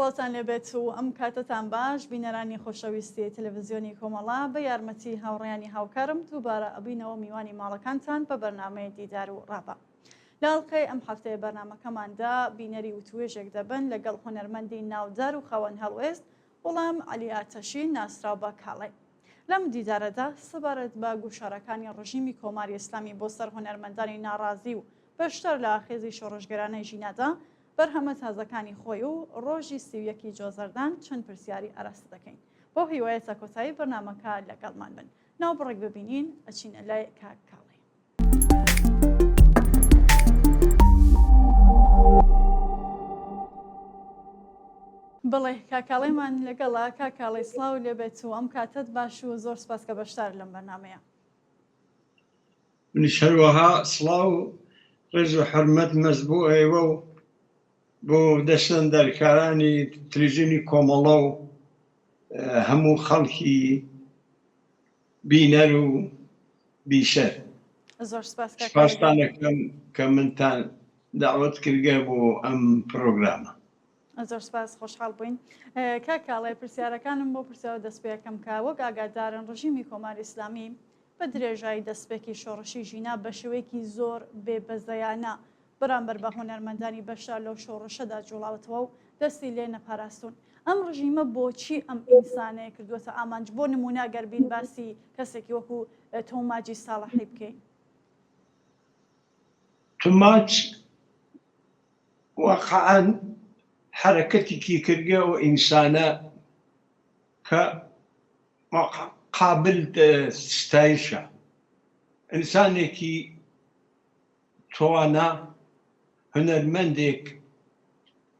سڵاتان لێبێت و ئەم کاتتان باش بینەرانی خۆشەویستی تەلەڤیزیۆنی کۆمەڵا بە یارمەتی هاوڕێیانی هاوکارم دووبارە ئەبینەوە میوانی ماڵەکانتان بە بەرنامەی دیدار و ڕابە. لاڵقەی ئەم هەفتەیە بەرنامەکەماندا بینەری و توێژێک دەبن لەگەڵ هونەرمەندی ناودار و خەوەن هەڵوێست وەڵام عەلی ئاتەشی ناسراو بە کاڵێ. لەم دیدارەدا سەبارەت بە گوشارەکانی ڕژیمی کۆماری ئیسلامی بۆ سەر هونەرمەندانی ناڕازی و بەشتر لە خێزی شۆڕشگەرانەی ژینەدا بەرهەمە تازەکانی خۆی و ڕۆژی 31 جۆزەردان چەند پرسیاری ئاراستە دەکەین. بۆ هیوایەتە کۆتایی بەرنامەکە لەگەڵمان بن. ناوبڕێک ببینین ئەچینە لای کاک کاڵێ. بڵێ کاکاڵێمان لەگەڵا کاکاڵی سڵاو لێبێت و ئەم کاتت باش و زۆر سپاس کە بەشدار لەم بەرنامەیە. منیش هەروەها سڵاو ڕێز و حرمەت مەست بۆ ئێوە و بۆ دەستەندەرکارانی تەلەڤیزیۆنی کۆمەڵە و هەموو خەڵکی بینەر و بیشەر. زۆر سپاس سپاستان دەکەم کە منتان داوەت کردگە بۆ ئەم پرۆگرامە. زۆر سپاس خۆشحاڵ بووین. کاکاڵێ پرسیارەکانم بۆ پرسیارە دەستپێکم کە وەک ئاگادارن ڕژیمی کۆماری ئیسلامی بە درێژایی دەستپێکی شۆڕشی ژینا بە شێوەیەکی زۆر بێبەزەیانە بەرامبەر بە هونەرمەندانی بەشدار لەو شۆڕشەدا جوڵاوتەوە و دەستی لێ نەپاراستون. ئەم ڕژیمە بۆچی ئەم ئینسانەیە کردووەتە ئامانج بۆ نمونە گەربین باسی کەسێکی وەکو تۆماجی ساڵحی بکەین؟ تۆماج واقعاً حرەکەتێکی کردگە و ئینسانە کە قابل ستایشە. ئینسانێکی توانا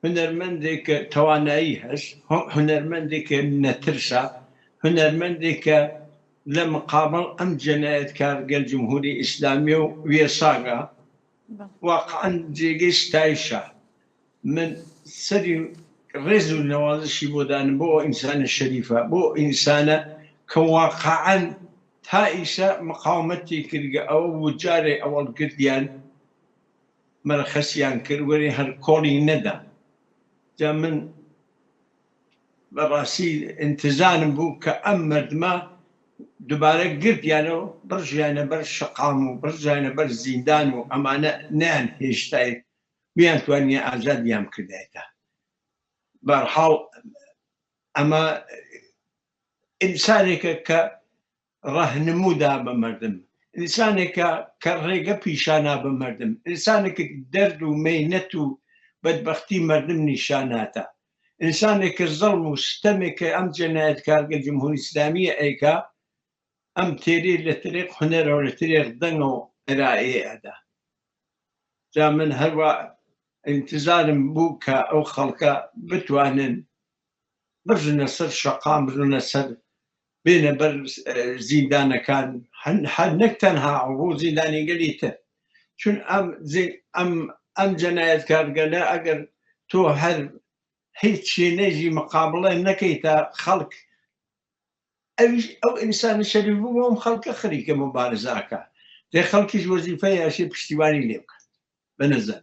هونەرمەندێک توانایی هەست، هونەرمەندێکە نەترسە، هونەرمەندێکە لە مقابل ئەم جەنایەتکارگە جمهوری ئیسلامی و وێساگە واقعاً جێگەی ستایشە. من سەری ڕێز و نەوازشی بۆ دانم بۆ ئینسانە شەریفە، بۆ ئینسانە کە واقعاً تا ئیسا مقاومەتی کردگە ئەوە وجارێ ئەوەڵگردیان مەرەخەسیان کرد وەرێ هەر کۆڵی نەدا. جا من بەڕاستی ئینتزارم بوو کە ئەم مەردمە دووبارە گردیانەوە بڕژیانە بەر شەقام و بڕژیانە بەر زیندان و ئەمانە نیان هێشتای بیان توانیە ئازادیان کردایەتە. بەرحاڵ ئەمە ئینسانێکە کە ڕەهنموودا بە مەردم، ئینسانێکە کە ڕێگە پیشانا بە مەردم، ئینسانێکە دەرد و مەینەت و بەدبەختی مەردم نیشاناتە، ئینسانێکە زەڵم و ستەمێکە ئەم جەنایەتکارگە جمهوری ئیسلامیە ئەیکا ئەم تێرێ لە طریق هونەرەوە لە طریق دەنگەوە ئێرائەیەدا. جا من هەروە ئینتزارم بوو کە ئەو خەڵکە بتوانن بژنە سەر شەقام، بژنە سەر بێنە بەر زیندانەکان، هەر نەک تەنها بۆ زیندانی گەلی تر. چون ئەم جەنایەتکارگەلە ئەگەر تۆ هەر هیچ شوێنێژی مقابڵە نەکەیتە خەڵک، ئەو ئینسانە شەریف بوو ئەم خەڵکە خەریکە مبارزاکە، دێ خەڵکیش وەزیفەی ئەشێ پشتیوانی لێ بکات. بەنەزەر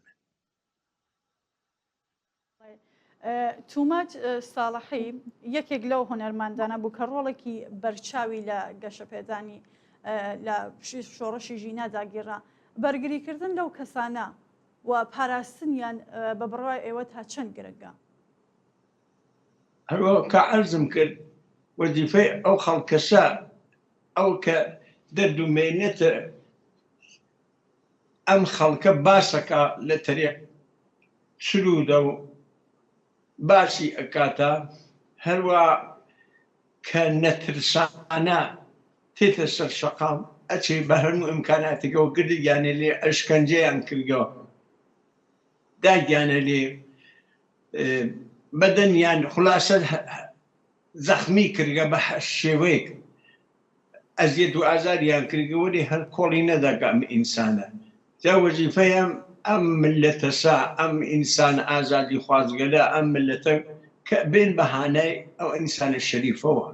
توماج ساڵحی یەکێک لەو هونەرمەندانە بوو کە ڕۆڵێکی بەرچاوی لە گەشەپێدانی لە شۆڕشی ژینادا گێڕا. بەرگریکردن لەو کەسانە و پاراستنیان بە بڕوای ئێوە تا چەند گرنگە؟ هەروە کە عەرزم کرد وەزیفەی ئەو خەڵکەسە ئەو کە دەرد و مێنێتە ئەم خەڵکە باسەکە لە تەریق سرودە و باسی ئەکاتە، هەروە کە نەترسانە تێتە سەر شەقام ئەچێ بە هەموو ئیمکاناتێکەوە گردیانە لێ ئەشکەنجەیان کردەوە، داگیانە لێ بەدەنیان خولاسە زەخمی کردگە بە شێوەیەک ئەزیەت و ئازاریان کردگە وەرێ هەر کۆڵی نەداگە ئەم ئینسانە. جا وەزیفەیەم ئەم ملەتە سا ئەم ئینسان ئازادی خوازگەلە ئەم ملەتە کە بێن بەهانای ئەو ئینسانە شەریفەوە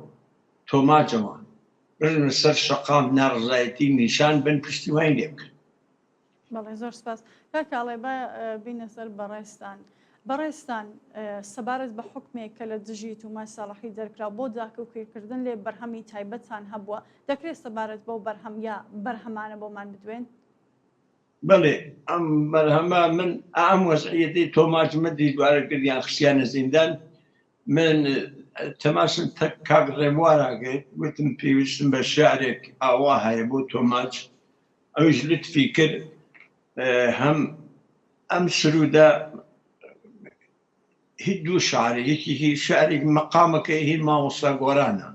تۆماجەوە بژنە سەر شەقام ناڕزایەتی نیشان بن پشتیوانی لێ بکەن. بەڵێ زۆر سپاس. کاکاڵێ بە بینە سەر بەڕێستان. بەڕێستان سەبارەت بە حکمێک کە لە دژیت و ماساڵحی دەرکرا بۆ داکەوکردن لێ بەرهەمی تایبەتان هەبووە دەکرێت سەبارەت بەو بەرهەم یا بەرهەمانە بۆمان بدوێن؟ بەڵێ ئەم بەرهەمە من ئەم وەزعیەتی تۆماجمەدی دوارەکردیان خستیانە زیندان من تەماشم کاک ڕێبوارەگەیت وتم پێویستم بە شعرێک ئاوا هەیە بۆ تۆماج ئەوش لطفی کرد هەم ئەم سرودە هیچ دوو شعری یەکێکی شعرێک مەقامەکە هین ماوەسا گۆرانە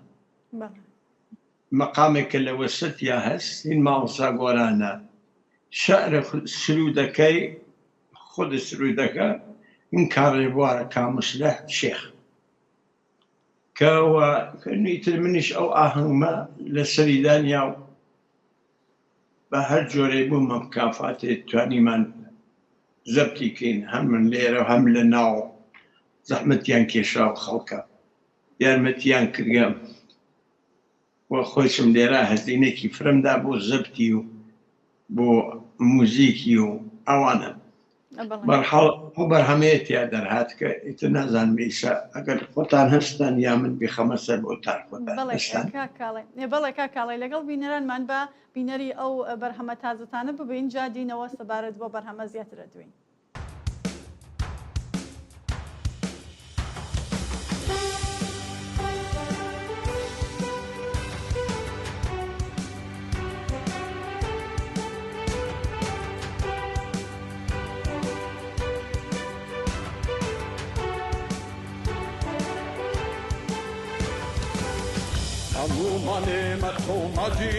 مەقامێکە لە وەسەتیا هەست هین ماوەسا گۆرانە شعر سرودەکەی خود سرودەکە این کاک ڕێبوارە کامسلەح شێخ کەوە نیتر منیش ئەو ئاهەنگمە لە سەریدانیا و بە هەر جۆرەی بوو مەکافاتێ توانیمان زەبتی کەین هەم من لێرە هەم لە ناو زەحمەتیان کێشا و خەڵکە یارمەتیان کردگەم وە خۆشم لێرە هەزینێکی فرمدا بۆ زەبتی و بۆ موزیکی و ئەوانە بەرحاڵ بۆ بەرهەمەیەتیا دەرهات کە ئیتر نازانم ئیسا ئەگەر خۆتان هەستان یا من بخەمە سەر بۆتان بەڵێ کاکاڵی لەگەڵ بینەرانمان بە بینەری ئەو بەرهەمە تازەتانە ببین جا دینەوە سەبارەت بۆ بەرهەمە زیاتر ئەدوین. Mane matomaji,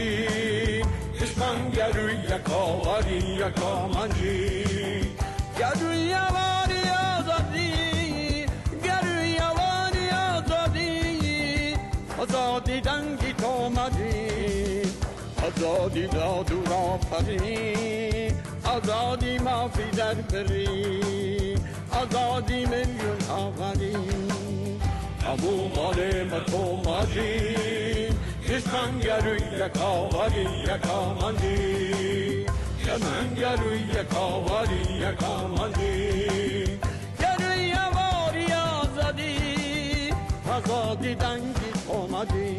ishman garu yakawari yakamanji, garu yavari azadi, garu yavari azadi, azadi dangi tomaji, azadi dadura pari, azadi mafi darberi, azadi milyon avari, abu mane matomaji. Ishman garuy yakawari yakamandi, Ishman garuy yakawari yakamandi, garuy yavari azadi, azadi dangi tomadi,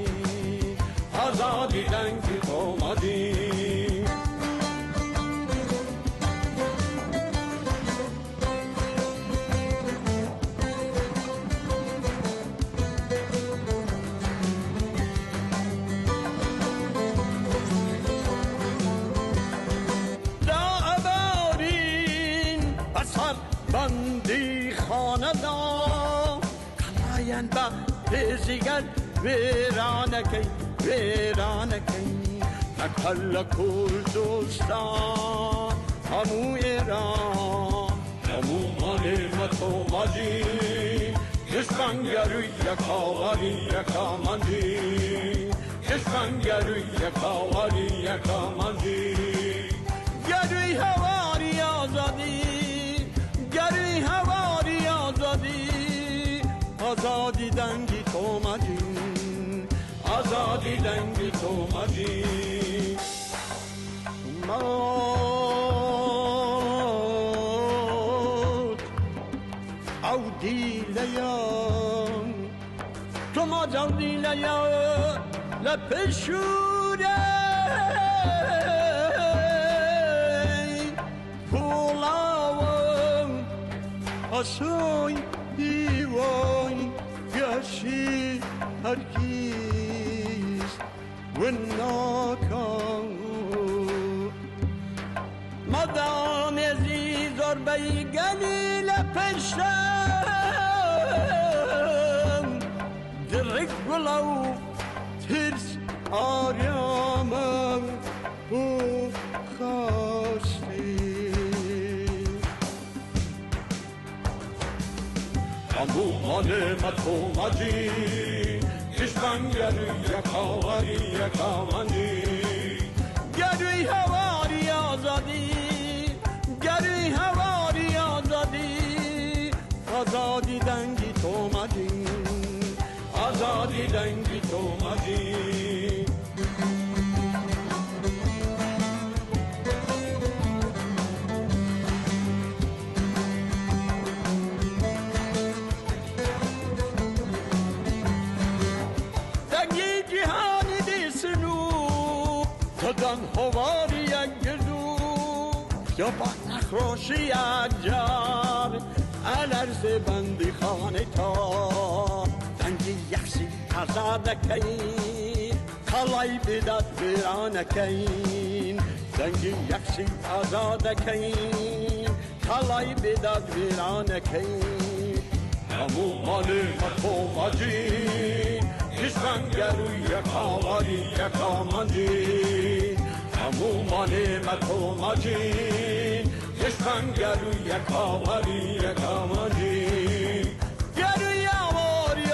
azadi dangi tomadi. بندی خانه دا کلاین با بزیگر ویرانکی نکل کردستان همو ایران همو مالی متو مادی دشمن گروی یکاوری یکامندی دشمن گروی یکاوری یکامندی گروی هواری آزادی گری هواری آزادی آزادی دنگی تومدی آزادی دنگی تومدی موت او دیلیان تو ما جو دیلیان لپشوره Asoy divoy yashi harkiz wennaka Madam ezizor bey gelile peşem Direk gulav tirs aryamam bu khasti Amu mane matomaji, ishman garu yakawari yakamandi, garu havari azadi, garu havari azadi, azadi dangi tomaji, azadi dangi tomaji. دان هواری یک گردو یا با نخروشی یک جار الارز بندی خانه تا دنگی یکسی آزادکین خلای بداد ویرانکین دنگی یکسی آزادکین خلای بداد ویرانکین همو مال مطو ماجین کشمن گروی یکاواری یکامانجین همو مال مطو ماجین کشمن گروی یکاواری یکامانجین گروی آواری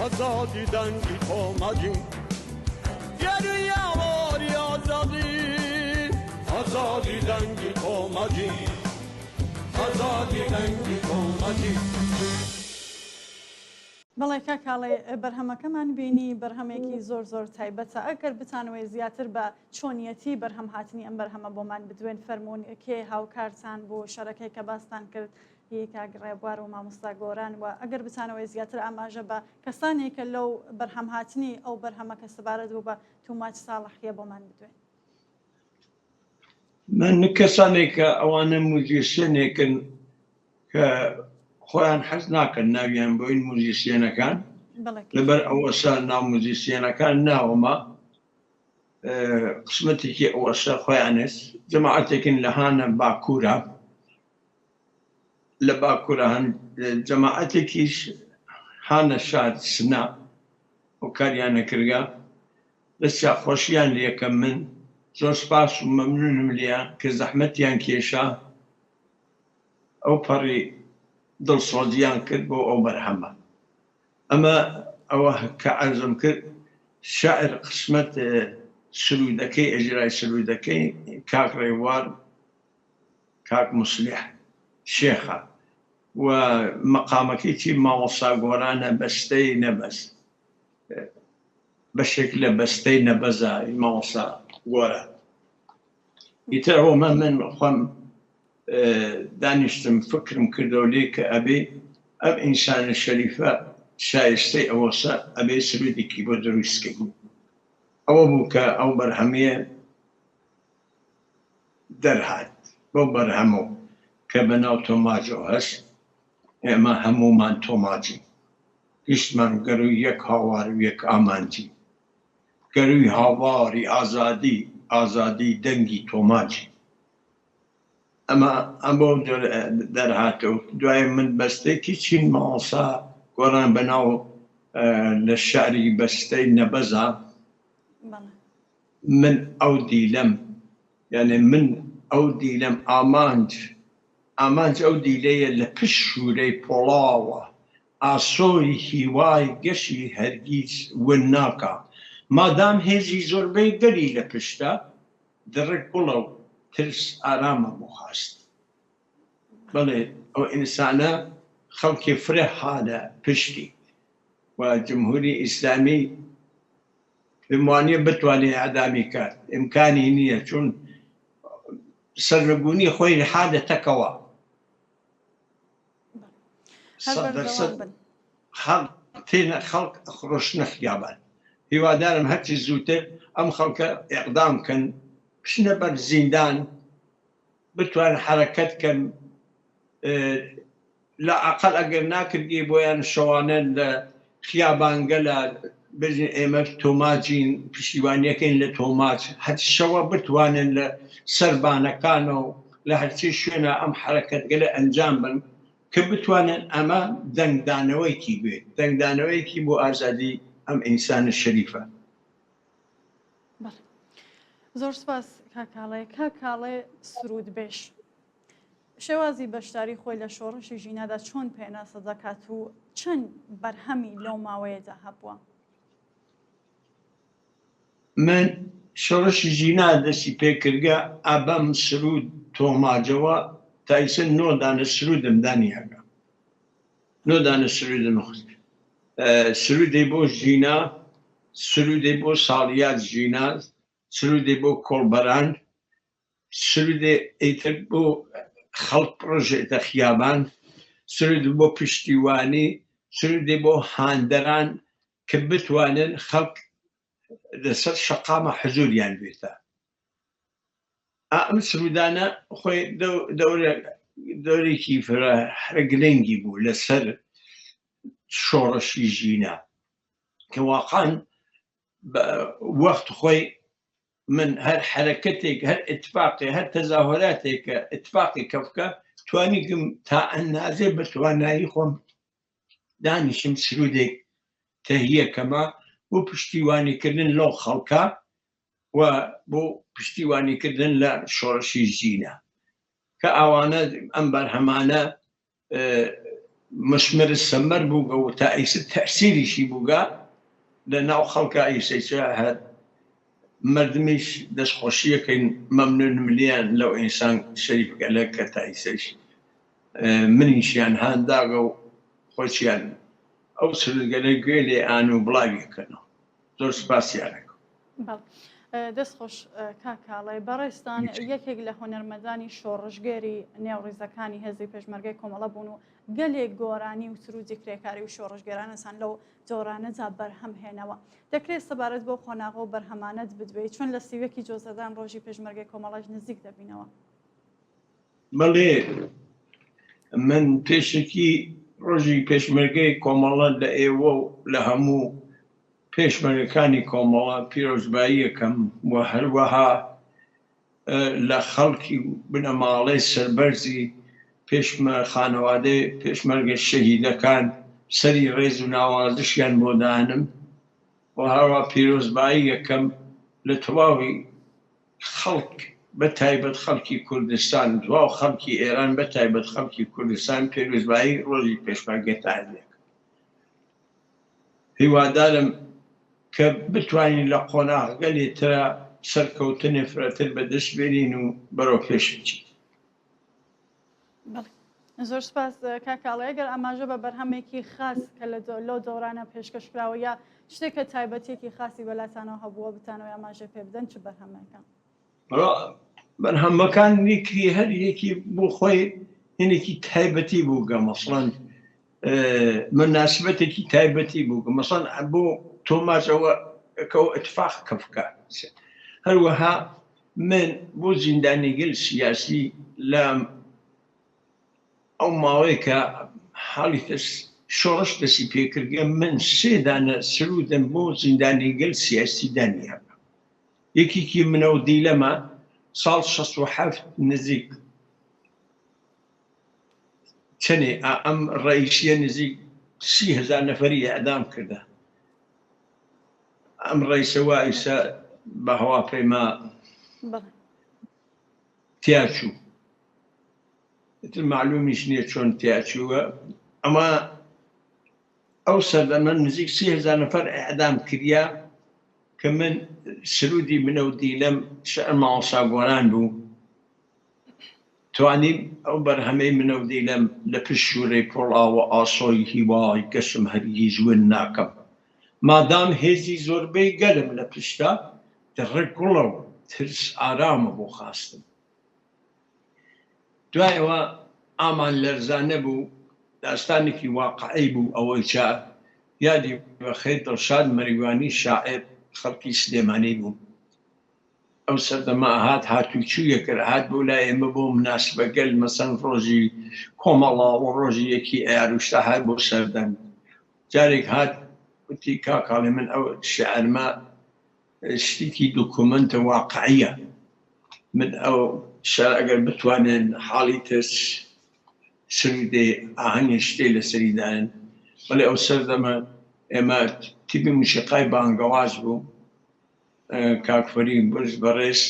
آزادی دنگی تو ماجین گروی آواری آزادی دنگی تو ماجین آزادی دنگی تو ماجین. بەڵێ کاکاڵێ بەرهەمەکەمان بینی بەرهەمێکی زۆر زۆر تایبەتە ئەگەر بتانەوەی زیاتر بە چۆنیەتی بەرهەم هاتنی ئەم بەرهەمە بۆمان بدوێن فەرمونون کێ هاوکارتان بۆ شەرەکەی کە باستان کرد کاگڕێ بوار و مامۆستا گۆران و ئەگەر بتانەوەی زیاتر ئاماژە بە کەسانێکە لەو بەرهەم هاتنی ئەو بەرهەمەکە سەبارەت بوو بە توماچ ساڵحیە بۆمان بدوێن. من کەسانێکە ئەوانە موزیسیێنێکن کە خۆیان حەز ناکەن ناویان بۆین موزیسیێنەکان لەبەر ئەوەسا ناو موزیسیێنەکان ناوەمە قسمەتێکی ئەوەسا خۆیانس جەماعەتێکن لە هانە باکوورە لە باکوورە هەن جەماعەتێکیش هانە شار سنا و کاریانە کردگا دەستیا خۆشیان لێکە من زۆر سپاس و مەمنونم لێە کە زەحمەتیان کێشا ئەو پەڕی دڵسۆزیان کرد بۆ ئەو بەرهەمە ئەمە ئەوە کە عەرزم کرد شاعر قسمەت سرودەکەی ئەژرای سرودەکەی کاک ڕێوار کاک مسلیح شێخە و مەقامەکەی چی ماوەسا گۆرانە بەستەی نەبەست بەشێک لە بەستەی نەبەزە ماوەسا گۆرە ئیتر ئەوەمە من خۆم دانیشتم فکرم کردەوە لێ کە ئەبێ ئەم ئینسانە شەریفە شایستەی ئەوەسە ئەبێ سرودێکی بۆ دروستکردن ئەوە بوو کە ئەو بەرهەمەیە دەرهات بۆ بەرهەمە کە بەناو تۆماجەوە هەست ئێمە هەمومان تۆماجی هیچمان گەروی یەک هاوار و یەک ئامانجی گەروی هاواری ئازادی ئازادی دەنگی تۆماجی ئەمە ئەم بۆ دەرهاتەوە دوای من بەستێکی چین ماوەسا گۆران بەناو لە شعری بەستەی نەبەزە من ئەو دیلەم یعنی من ئەو دیلەم ئامانج ئەو دیلەیە لە پشت شوورەی پۆڵاوە ئاسۆی هیوای گەشی هەرگیز ون ناکە مادام هێزی زۆربەی دەری لە پشتە دڕک بڵە و ترس ئارامە بۆ خاست بەڵێ ئەو ئینسانە خەڵکی فرە حالە پشتی و جمهوری ئیسلامی بموانێ بتوانێ ئەدامی کات ئیمکانی نییە چون سەرنگونی خۆی حادەتەکەوە خەڵک خڕۆشنە خیابان هیوادارم هەرچی زووتر ئەم خەڵکە ئیقدام کەن بچنە بەر زیندان بتوان حرەکەت کەن لە ئەقەل ئەگەر ناکردی بۆیان شەوانە لە خیابانگە لە بژین ئێمە تۆماجین پشتیوانیەکەین لە تۆماج هەر شەوە بتوانن لە سەربانەکانە و لە هەرچی شوێنە ئەم حرەکەتگەلە ئەنجام بن کە بتوانن ئەمە دەنگدانەوەیکی بێت دەنگدانەوەیکی بۆ ئازادی ئەم ئینسانە شەریفە. زۆر سپاس کاکاڵێ کاکاڵێ سرود بێش شێوازی بەشداری خۆی لە شۆڕشی ژینەدا چۆن پێناسە دەکات و چەند بەرهەمی لەو ماوەیەدا هەبووە؟ من شۆڕشی ژینا دەستی پێکردگە ئابەم سرود تۆماجەوە تایسن 9 دانە سرودم دانیاگە 9 دانە سرودم خست سرودی بۆ ژینا سرودی بۆ ساڵیات ژینا سرودی بۆ کۆڵبەران سرودی ئیتر بۆ خەڵک پڕۆژێتە خیابان سرودی بۆ پشتیوانی سرودی بۆ هاندەران کە بتوانن خەڵک لەسەر شەقامە حزوریان بێتە ئەم سرودانە خۆی دەورێکی فرە گرنگی بوو لەسەر شۆڕەشی ژینە کە واقعاً وەخت خۆی من هەر حرەکەتێک هەر ئتفاقی هەر تەزاهوراتێکە ئتفاقی کەفکە توانیگم تا ئەندازێ بە توانایی خۆم دانیشم سرودێک تەهیەکەمە بۆ پشتیوانیکردن لەو خەڵکە و بۆ پشتیوانیکردن لە شۆڕشی ژینە کە ئەوانە ئەم بەرهەمانە مسمر سەمەر بووگە و تا ئەیسر تەسیریشی بووگە لە ناو خەڵکە ئەیسەیچە هەر مردمیش دەستخۆشیەکەین مەمنون ملیان لەو ئینسان شەریفگە لە کە تا ئیسەش منیشیان هانداگە و خۆچیان ئەو سرودگەلە گوێ لێ ئان و بڵاویەکەنەوە زۆر سپاسیانەکە دەستخۆش کاکاڵێ بەڕێستان یەکێک لە هۆنەرمەندانی شۆڕژگەری نێوڕیزەکانی هێزی پێشمەرگەی کۆمەڵە بوون و گەلێک گۆرانی و سرودی کرێکاری و شۆڕژگەرانەسان لەو جۆرانەجا بەرهەم هێنەوە دەکرێت سەبارەت بۆ خۆناغە و بەرهەمانەت بدوێت چۆن لە سیوەکی جۆزەدان ڕۆژی پێشمەرگەی کۆمەڵەش نزیک دەبینەوە بەڵێ من پێشێکی ڕۆژی پێشمەرگەی کۆمەڵە لە ئێوە و لە هەموو پێشمەرگەکانی کۆمەڵە پیرۆزبایی یەکەم و هەروەها لە خەڵکی بنەماڵەی سەربەرزی خانەوادەی پێشمەرگە شەهیدەکان سەری ڕێز و ناوازشیان بۆ دانم و هەروە پیرۆزبایی یەکەم لە تەواوی خەڵک بە تایبەت خەڵکی کوردستان دواو خەڵکی ئێران بە تایبەت خەڵکی کوردستان پیرۆزبایی ڕۆژی پێشمەرگەتان دێک هیوادارم کە بتوانین لە قۆناغەکە لێترە سەرکەوتنی فرەتر بەدەست بێنین و بەرەو پێش بچین. زۆر سپاس کاکاڵێ ئەگەر ئاماژە بە بەرهەمێکی خاص کە لە دۆڕانە پێشکەشکراوە یا شتێکە تایبەتێکی خاصی بەلاتانەوە هەبووە بتانەوە ئاماژە پێ بدەن چ بەرهەمەکان؟ بەرهەمەکانی کری هەر یەکی بۆ خۆی هێنێکی تایبەتی بووگە مەسڵەن مناسبەتێکی تایبەتی بووگە مەسڵەن بۆ تۆماژەوە ئەتفاق کەفکە هەروەها من بۆ زیندانیگەل سیاسی لە ئەو ماوەیە کە حاڵی شۆڕش دەستی پێکردگە من سێ دانە سرودم بۆ زیندانیگەل سیاسی دانیا یەکێکی منە و دیلەمە ساڵ 67 نزیک چەنێ ئەم ڕئیسیە نزیک 30,000 نەفەری ئەعدام کردە ئەم ڕئیسە وایسە بە هەواپەیما تیاچوو معلومیش نییە چۆن تیاچووە ئەمە ئەو سەردەمە نزیک 30,000 نەفەر ئەعدام کردیا کە من سرودی منە و دیلەم شەعر ماوەسا گۆران بوو توانیم ئەو بەرهەمەی منە و دیلەم لە پشت شوورەی پۆڵاوە ئاسۆی هیوای گەشم هەرگیز ون ناکەم مادام هێزی زۆربەی گەلم لە پشتە دەڕێک گوڵە و ترس ئارامە بۆ خاستم دوایەوە ئامان لەرزانە بوو داستانێکی واقعی بوو ئەوەی چا یادی بەخێر دڵشاد مەریوانی شاعر خەڵکی سلێمانی بوو ئەو سەردەما هات هاتوچوویە کرد هات بۆ لای ئێمە بۆ مناسبەگەل مەسەن ڕۆژی کۆمەڵا و ڕۆژی یەکی ئەیاروشتا هات بۆ سەردەم جارێک هات وتی کاکاڵێ من ئەو شعرمە شتێکی دوکومنتە واقعیە من ئەو شەر ئەگەر بتوانن حاڵی ترس سرودێ ئاهەنگی شتێ لەسەریدان بەڵێ ئەو سەردەمە ئێمە تیپی موسیقای بانگەواز بوو کاکفەری برز بەڕێز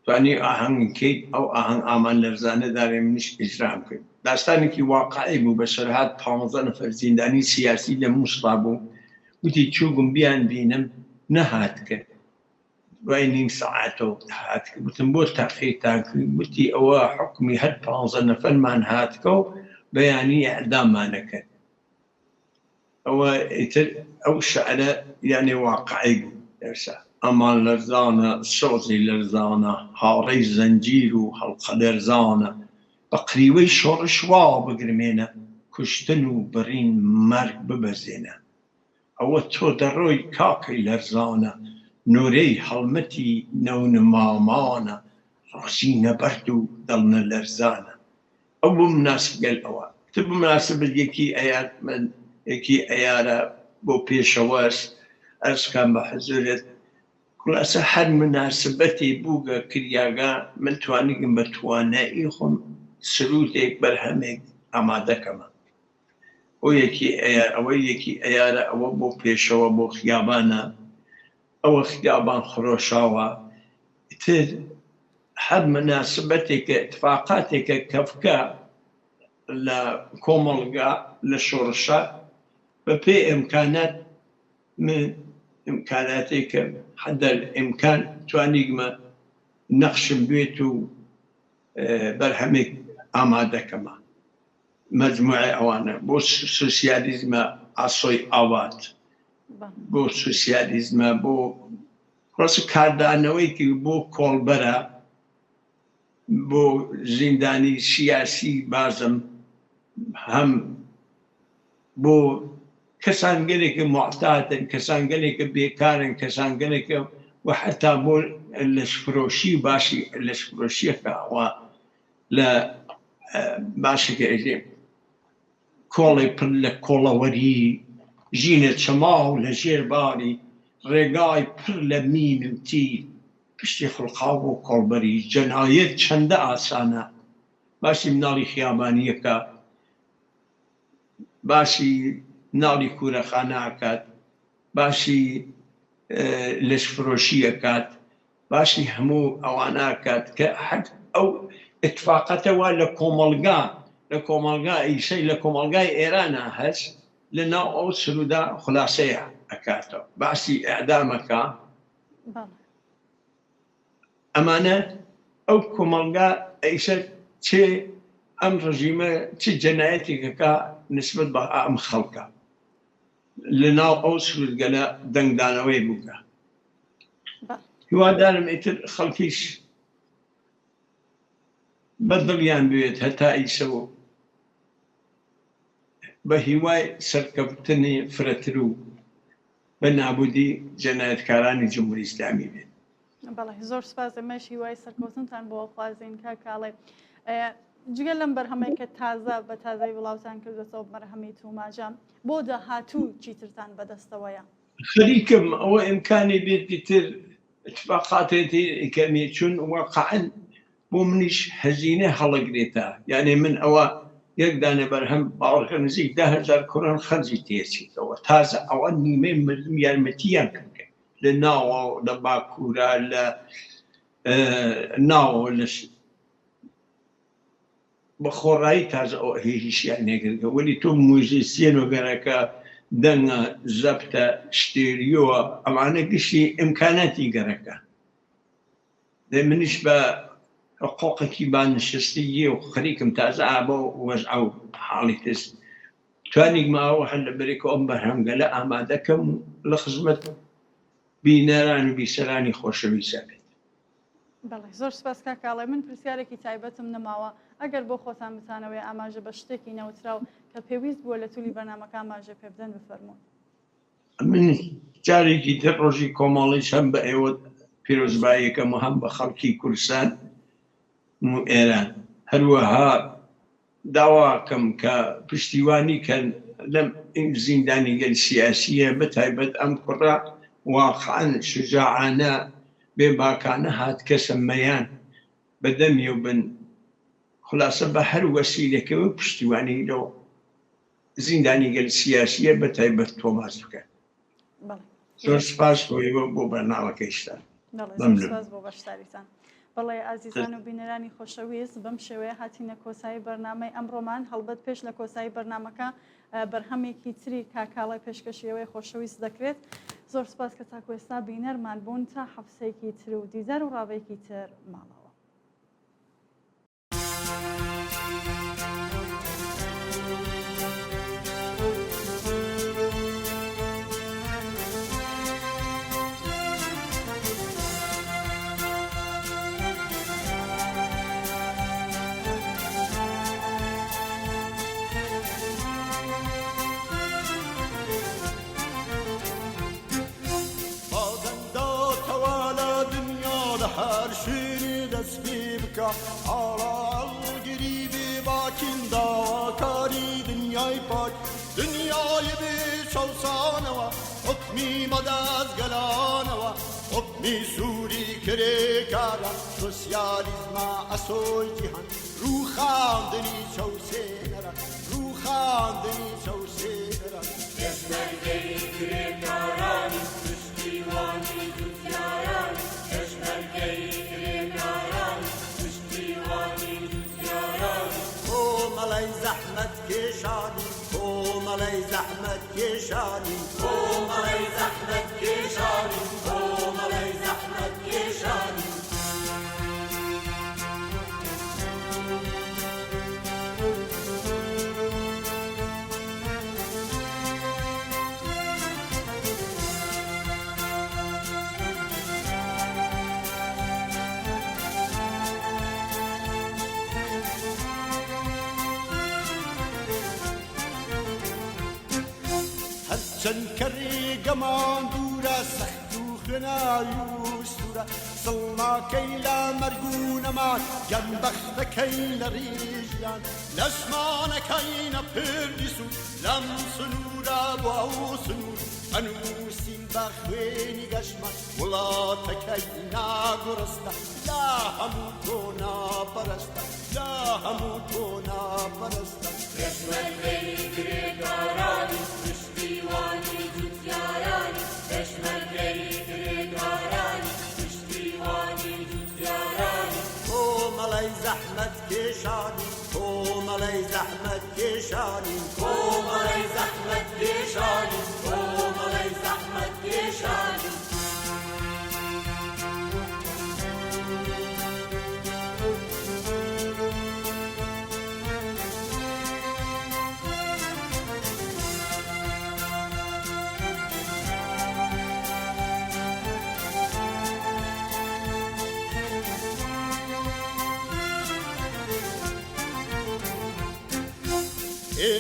توانی ئاهەنگکەیت ئەو ئاهەنگ ئامان لەرزانە دارێ منیش ئیجرام کرد داستانێکی واقعی بوو بەسەرهات 15 نەفەر زیندانی سیاسی لە مووسڵا بوو وتی چووگم بیان بینم نەهات کرد دوای نیم سەعاتەوە هات کرد وتم بۆ تاقیتان کرد وتی ئەوە حکمی هەر 15 نەفەرمان هاتکە و بەیانی ئەعداممانە کرد ئەوە ئیتر ئەو شەعرە یانێ واقعی بوو دەرسا ئەمان لەرزانە سۆزی لەرزانە هاوڕێی زەنجیر و هەڵقە لەرزانە بە قریوەی شۆڕش وا بگرمێنە کوشتن و بڕین مەرگ ببەزێنە ئەوە تۆ دەڕۆی کاکەی لەرزانە نورەی هەڵمەتی نەونمامانە ڕۆژی نەبەرد و دڵنە لەرزانە ئەو بۆ مناسب گەل ئەوە تر بمناسبت یەکی ئەیارە بۆ پێشەوەس ئەرزکان بە حەزورێت خلاصە هەر مناسبەتی بووگە کریاگا من توانیگم بە توانایی خۆم سرودێک بەرهەمێک ئامادەکەمە ئەوە یەکی ئەیارە ئەوە بۆ پێشەوە بۆ خیابانە ئەوە خیابان خڕۆشاوە تر هەر مناسبەتێکە اتفاقاتێکە کەفکە لە کۆمەڵگا لە شۆڕشە بە پێ ئیمکانات من ئیمکاناتێکە حەدەر ئیمکان توانیگمە نەخشم بێت و بەرهەمێک ئامادەکەمە مەجموعی ئەوانە بۆ سوسیالیزمە ئاسۆی ئاوات بۆ سوسیالیزمە بۆ ڕاست کاردانەوەیکی بۆ کۆڵبەرە بۆ زیندانی سیاسی بازم هەم بۆ کەسان گەلێکە معتاتن کەسان گەلێکە بێکارن کەسان گەلێکە و حتا بۆ لەشفرۆشی باشی لەشفرۆشیەکەوە لە باشەکە ئەژێ کۆڵی پر لە کۆڵەوەری ژینە چەماو لە ژێر باری ڕێگای پر لە مین و تیر پشتی خڵقاو بۆ کۆڵبەری جەنایەت چەندە ئاسانە باسی مناڵی خیابانیەکە باسی ناڵی کورەخانەکات باسی لەشفرۆشیەکات باسی هەموو ئەوانەکات کە حەد ئەو اتفاقەتەوە لە کۆمەڵگا ئیشەی لە کۆمەڵگای ئێرانە هەست لە ناو ئەو سرودا خولاسەیە ئەکاتەوە باسی ئەعدامەکە ئەمانە ئەو کۆمەڵگا ئەیشە چێ ئەم ڕژیمە چ جەنایەتێکەکە نسبەت بە ئەم خەڵکە لە ناو ئەو سرودگەلە دەنگدانەوەی بووکە هیوادارم ئیتر خەڵکیش بەدڵیان بوێت هەتا ئیشەوە بە هیوای سەرکەوتنی فرەتر و بە نابودی جەنایەتکارانی جمهوری ئیسلامی بێت. بەڵێ زۆر سپاس ئێمەش هیوای سەرکەوتنتان بۆ خوازین کاکاڵێ جگەل لەم بەرهەمەی کە تازە بە تازای وڵاوتان کردێتەوە بەرهەمی توماجان بۆ داهاتوو چیترتان بەدەستەوەیە خەریکم ئەوە ئیمکانی بێتی تر اتفاقاتێتی کەمی چون واقعەن بۆ منیش هەزینە هەڵەگرێتە یعنی من ئەوە یەک دانە بەرهەم باوەڕکە نزیک 10,000 کۆران خەرجی تێچیتەوە تازە ئەوە نیمەی مردم یارمەتییان کردێ لە ناوە لە باکوورە لە ناوە لە بە خۆڕایی تازە ئەو هیچیان نێگرگە وەلی تۆ موزیسیێن وەگەرەکە دەنگە زەبتە شتێریۆوە ئەمانە گشتی ئیمکاناتی گەرەکە دە منیش بە حقوقێکی بانشستیە و خەریکم تازە ئابە وەزع و حاڵی تست توانیگماوە هەر لە بەرێکەوە ئەم بەرهەمگەلە ئامادەکەم لە خزمەت بینەران و بیسەرانی خۆشەویستە بێت. بەڵێ زۆر سپاس کاکاڵێ من پرسیارێکی تایبەتم نەماوە ئەگەر بۆ خۆتان بتانەوەی ئاماژە بە شتێکی نەوتراو کە پێویست بووە لە توولی بەرنامەکە ئاماژە پێ بدەن بفەرموون. من جارێکی تر ڕۆژی کۆمەڵیش هەم بە ئێوە پیرۆزباییەکەم و هەم بە خەڵکی کوردستان و ئێران هەروەها داواکەم کە پشتیوانی کەن لەم زیندانی گەل سیاسیە بەتایبەت ئەم کوڕە واقعەن شجاعانە بێ باکانە هات کەسە مەیان بەدەمی و بن خلاصە بە هەر وەسیلەکەوە پشتیوانی لەو زیندانی گەل سیاسیە بەتایبەت تۆماس بکەن. زۆر سپاس بۆ بەرنامەکەیشتان. سپاس بۆ بەشداریتان. بەڵێ ئازیزان و بینەرانی خۆشەویست بەم شێوەیە هاتینە کۆسایی بەرنامەی ئەمڕۆمان هەڵبەت پێش لە کۆسایی بەرنامەکە بەرهەمێکی تری کاکاڵی پێشکەشیەوەی خۆشەویست دەکرێت. زۆر سپاس کە تاکو ئێستا بینەرمان بوون تا هەفتەیەکی تر و دیدار و ڕاوێکی تر ماڵەوە. بازم داد آرالگیری به باکیندا کاری دنیای پاک دنیای به چوسانوا حکمی مداز گلانوا حکمی سوری کره کارا سوسیالیزم اسوی جهان رو خواندنی چوسه نرا رو خواندنی چوسه نرا کشورگری کره کارانی پشتیوانی دوستیارانی کشورگری کره کارانی پشتیوانی دوستیارانی تو ملای زحمت کشانی تو ملای زحمت کشانی تو ملای زحمت کشانی تو ملای زحمت کشانی چند کری گمان دورا سخت و خنایو سورا صلنا کیلا مرگون ما جنبخت کیلا ریجان لشمان کینا پردیسو لم سنورا باو سنور انوسین بخوینی گشما ولا تکینا گرستا لا هموتو نا پرستا لا هموتو نا پرستا کشورگری کره کارانی پشتیوانی دوستیارانی کشورگری کره کارانی پشتیوانی دوستیارانی تو ملای زحمت کشانی تو ملای زحمت کشانی تو ملای زحمت کشانی تو ملای زحمت کشانی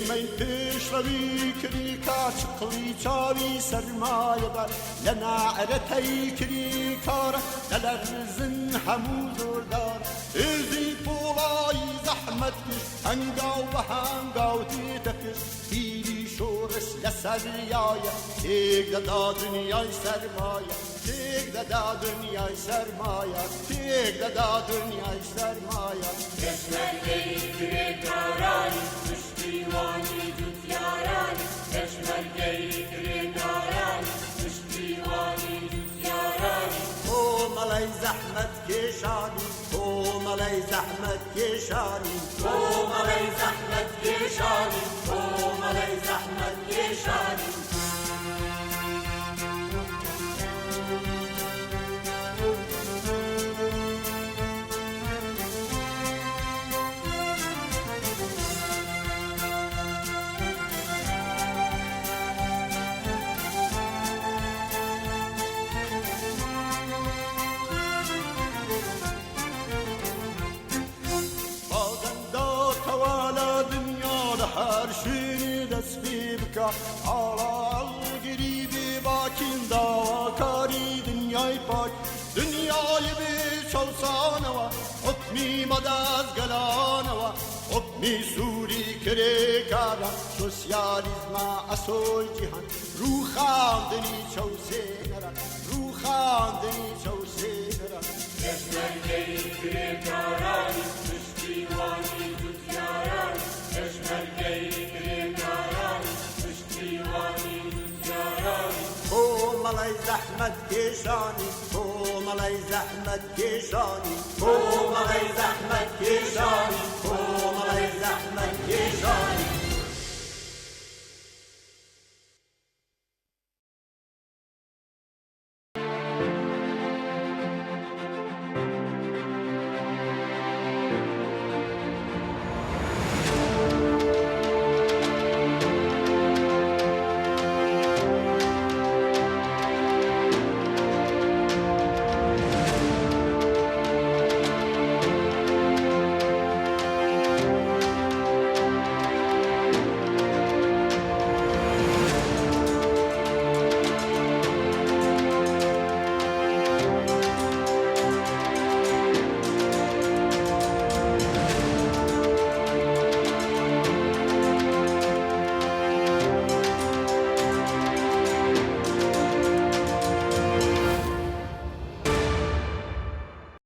من پیشروی کری کار چقلی چاوی سرمایه دار لنعرتی کری کار للرزن همو زوردار ازی پولای زحمت کش هنگاو و هنگاو تیتکش دیری شورش لسریایه تیگ دا دنیای سرمایه تیگ دا دنیای سرمایه تیگ دا دنیای سرمایه کشورگری کره کارانی پشتیوانی دوستیارانی کشورگری کره کارانی پشتیوانی دوستیارانی تو ملای زحمت کشانی تو ملای زحمت کشانی تو ملای زحمت کشانی تو ملای زحمت کشانی هرشی دست بیبکا آرالگیری بی باکیندا کاری دنیای پاک دنیای بی چوسانوا حکمی مداز گلانوا حکمی سوری کره کارا سوسیالیزم اسوی جهان رو خواندنی چوسه نرا رو خواندنی چوسه نرا کشورگری کره کارانی پشتیوانی دوستیارانی کشورگری کره کارانی پشتیوانی دوستیارانی تو ملای زحمت کشانی تو ملای زحمت کشانی تو ملای زحمت کشانی تو ملای زحمت